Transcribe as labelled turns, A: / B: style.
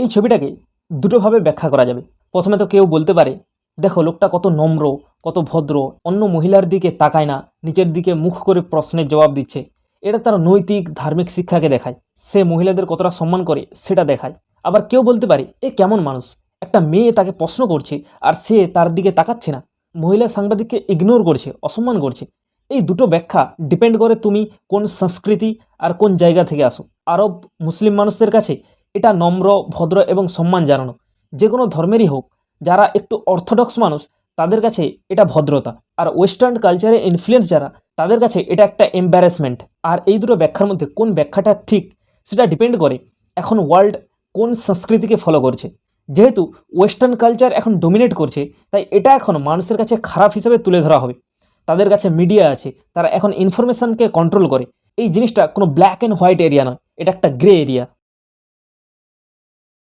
A: এই ছবিটাকে দুটোভাবে ব্যাখ্যা করা যাবে। প্রথমে তো কেউ বলতে পারে, দেখো লোকটা কত নম্র, কত ভদ্র, অন্য মহিলার দিকে তাকায় না, নিচের দিকে মুখ করে প্রশ্নের জবাব দিচ্ছে। এটা তার নৈতিক ধার্মিক শিক্ষাকে দেখায়, সে মহিলাদের কতটা সম্মান করে সেটা দেখায়। আবার কেউ বলতে পারে, এ কেমন মানুষ, একটা মেয়ে তাকে প্রশ্ন করছে আর সে তার দিকে তাকাচ্ছে না, মহিলা সাংবাদিককে ইগনোর করছে, অসম্মান করছে। এই দুটো ব্যাখ্যা ডিপেন্ড করে তুমি কোন সংস্কৃতি আর কোন জায়গা থেকে আসো। আরব মুসলিম মানুষদের কাছে এটা নম্র, ভদ্র এবং সম্মান জানানো। যে কোনো ধর্মেরই হোক, যারা একটু অর্থোডক্স মানুষ তাদের কাছে এটা ভদ্রতা, আর ওয়েস্টার্ন কালচারে ইনফ্লুয়েন্স যারা, তাদের কাছে এটা একটা এম্বারেসমেন্ট। আর এই দুটো ব্যাখ্যার মধ্যে কোন ব্যাখ্যাটা ঠিক সেটা ডিপেন্ড করে এখন ওয়ার্ল্ড কোন সংস্কৃতিকে ফলো করছে। যেহেতু ওয়েস্টার্ন কালচার এখন ডোমিনেট করছে, তাই এটা এখন মানুষের কাছে খারাপ হিসেবে তুলে ধরা হবে। তাদের কাছে মিডিয়া আছে, তারা এখন ইনফরমেশনকে কন্ট্রোল করে। এই জিনিসটা কোনো ব্ল্যাক অ্যান্ড হোয়াইট এরিয়া নয়, এটা একটা গ্রে এরিয়া।